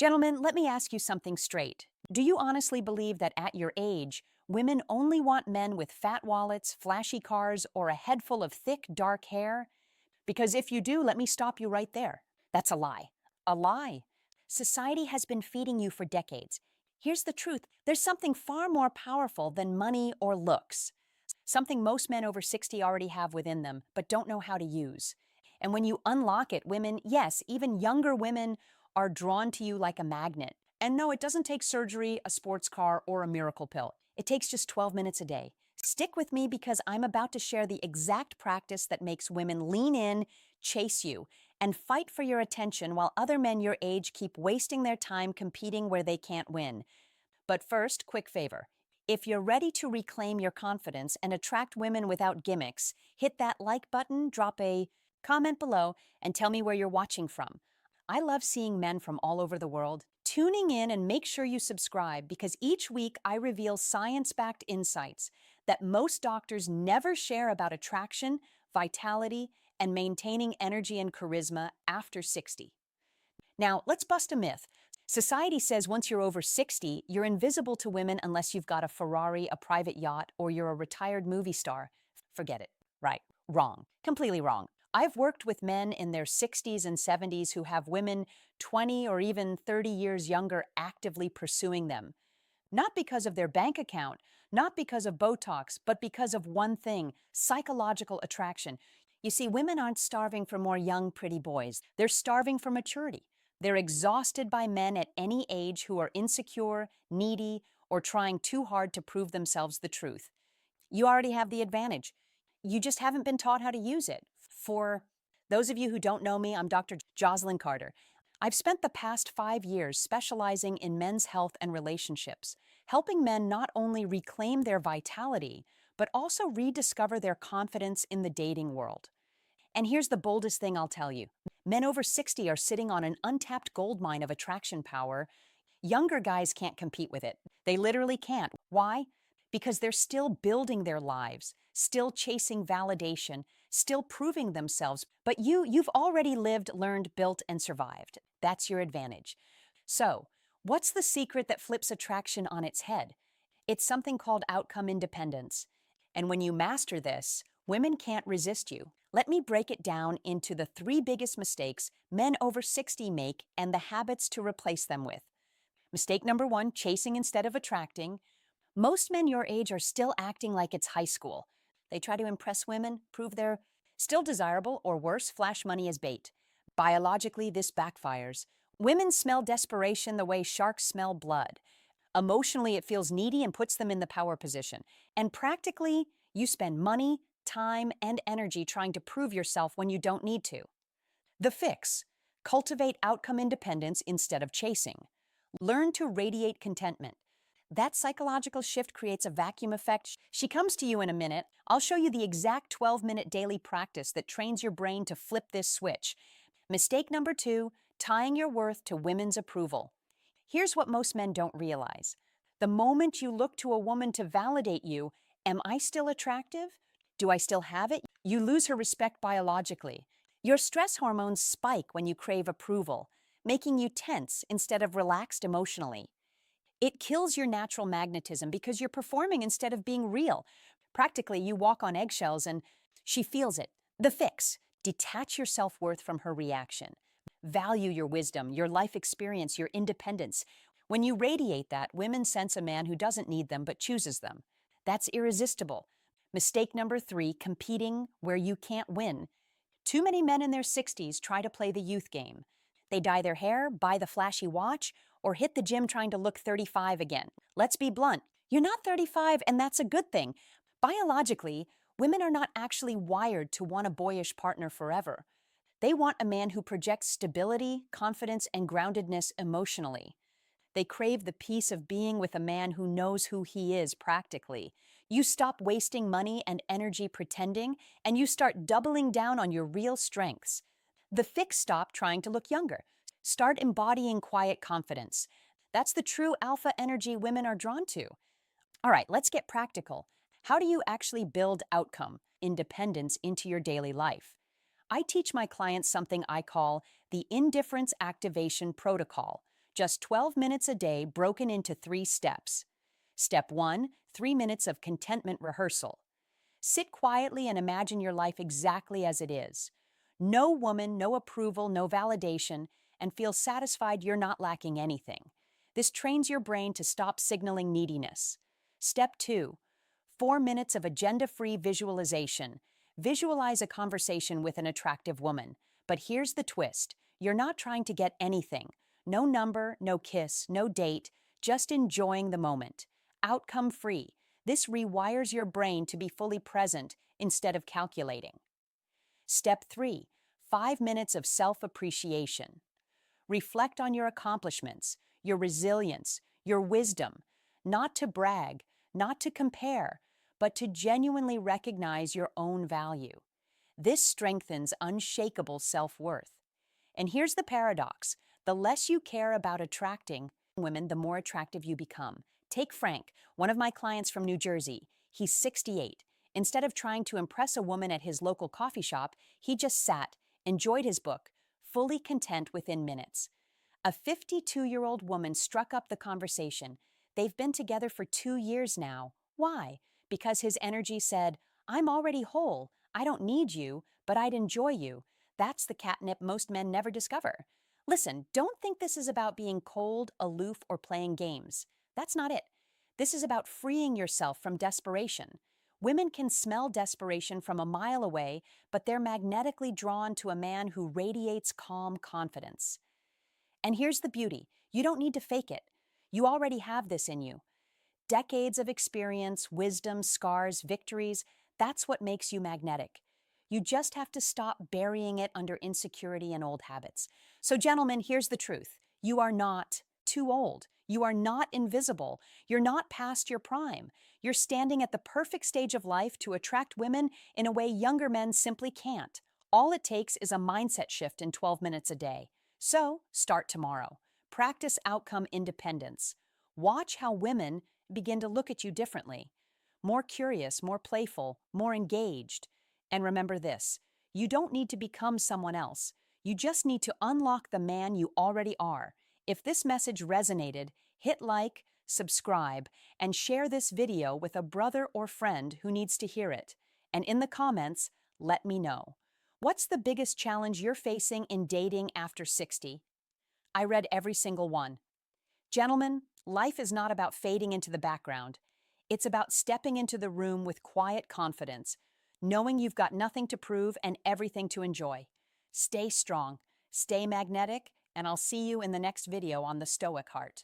Gentlemen, let me ask you something straight. Do you honestly believe that at your age, women only want men with fat wallets, flashy cars, or a head full of thick, dark hair? Because if you do, let me stop you right there. That's a lie. A lie. Society has been feeding you for decades. Here's the truth, there's something far more powerful than money or looks. Something most men over 60 already have within them, but don't know how to use. And when you unlock it, women, yes, even younger women, are drawn to you like a magnet. And no, it doesn't take surgery, a sports car, or a miracle pill. It takes just 12 minutes a day. Stick with me because I'm about to share the exact practice that makes women lean in, chase you, and fight for your attention while other men your age keep wasting their time competing where they can't win. But first, quick favor. If you're ready to reclaim your confidence and attract women without gimmicks, hit that like button, drop a comment below, and tell me where you're watching from. I love seeing men from all over the world tuning in, and make sure you subscribe because each week I reveal science-backed insights that most doctors never share about attraction, vitality, and maintaining energy and charisma after 60. Now, let's bust a myth. Society says once you're over 60, you're invisible to women unless you've got a Ferrari, a private yacht, or you're a retired movie star. Forget it. Right. Wrong. Completely wrong. I've worked with men in their 60s and 70s who have women 20 or even 30 years younger actively pursuing them. Not because of their bank account, not because of Botox, but because of one thing, psychological attraction. You see, women aren't starving for more young, pretty boys. They're starving for maturity. They're exhausted by men at any age who are insecure, needy, or trying too hard to prove themselves the truth. You already have the advantage. You just haven't been taught how to use it. For those of you who don't know me, I'm Dr. Jocelyn Carter. I've spent the past 5 years specializing in men's health and relationships, helping men not only reclaim their vitality, but also rediscover their confidence in the dating world. And here's the boldest thing I'll tell you. Men over 60 are sitting on an untapped goldmine of attraction power. Younger guys can't compete with it. They literally can't. Why? Because they're still building their lives, still chasing validation, still proving themselves. But you've already lived, learned, built, and survived. That's your advantage. So, what's the secret that flips attraction on its head? It's something called outcome independence. And when you master this, women can't resist you. Let me break it down into the 3 biggest mistakes men over 60 make and the habits to replace them with. Mistake number 1, chasing instead of attracting. Most men your age are still acting like it's high school. They try to impress women, prove they're still desirable, or worse, flash money as bait. Biologically, this backfires. Women smell desperation the way sharks smell blood. Emotionally, it feels needy and puts them in the power position. And practically, you spend money, time, and energy trying to prove yourself when you don't need to. The fix: cultivate outcome independence instead of chasing. Learn to radiate contentment. That psychological shift creates a vacuum effect. She comes to you in a minute. I'll show you the exact 12-minute daily practice that trains your brain to flip this switch. Mistake number 2, tying your worth to women's approval. Here's what most men don't realize. The moment you look to a woman to validate you, am I still attractive? Do I still have it? You lose her respect biologically. Your stress hormones spike when you crave approval, making you tense instead of relaxed emotionally. It kills your natural magnetism because you're performing instead of being real. Practically, you walk on eggshells and she feels it. The fix: detach your self-worth from her reaction. Value your wisdom, your life experience, your independence. When you radiate that, women sense a man who doesn't need them but chooses them. That's irresistible. Mistake number 3, competing where you can't win. Too many men in their 60s try to play the youth game. They dye their hair, buy the flashy watch, or hit the gym trying to look 35 again. Let's be blunt. You're not 35, and that's a good thing. Biologically, women are not actually wired to want a boyish partner forever. They want a man who projects stability, confidence, and groundedness emotionally. They crave the peace of being with a man who knows who he is practically. You stop wasting money and energy pretending, and you start doubling down on your real strengths. The fix: stop trying to look younger. Start embodying quiet confidence. That's the true alpha energy women are drawn to. All right, let's get practical. How do you actually build outcome independence into your daily life? I teach my clients something I call the indifference activation protocol. Just 12 minutes a day broken into 3 steps. Step 1, 3 minutes of contentment rehearsal. Sit quietly and imagine your life exactly as it is. No woman, no approval, no validation, and feel satisfied you're not lacking anything. This trains your brain to stop signaling neediness. Step 2, 4 minutes of agenda-free visualization. Visualize a conversation with an attractive woman. But here's the twist. You're not trying to get anything. No number, no kiss, no date, just enjoying the moment. Outcome-free. This rewires your brain to be fully present instead of calculating. Step 3, 5 minutes of self-appreciation. Reflect on your accomplishments, your resilience, your wisdom, not to brag, not to compare, but to genuinely recognize your own value. This strengthens unshakable self-worth. And here's the paradox. The less you care about attracting women, the more attractive you become. Take Frank, one of my clients from New Jersey. He's 68. Instead of trying to impress a woman at his local coffee shop, he just sat, enjoyed his book, fully content within minutes. A 52-year-old woman struck up the conversation. They've been together for 2 years now. Why? Because his energy said, "I'm already whole. I don't need you, but I'd enjoy you." That's the catnip most men never discover. Listen, don't think this is about being cold, aloof, or playing games. That's not it. This is about freeing yourself from desperation. Women can smell desperation from a mile away, but they're magnetically drawn to a man who radiates calm confidence. And here's the beauty. You don't need to fake it. You already have this in you. Decades of experience, wisdom, scars, victories, that's what makes you magnetic. You just have to stop burying it under insecurity and old habits. So gentlemen, here's the truth. You are not too old. You are not invisible. You're not past your prime. You're standing at the perfect stage of life to attract women in a way younger men simply can't. All it takes is a mindset shift in 12 minutes a day. So start tomorrow. Practice outcome independence. Watch how women begin to look at you differently. More curious, more playful, more engaged. And remember this, you don't need to become someone else. You just need to unlock the man you already are. If this message resonated, hit like, subscribe, and share this video with a brother or friend who needs to hear it. And in the comments, let me know. What's the biggest challenge you're facing in dating after 60? I read every single one. Gentlemen, life is not about fading into the background. It's about stepping into the room with quiet confidence, knowing you've got nothing to prove and everything to enjoy. Stay strong, stay magnetic, and I'll see you in the next video on the Stoic Heart.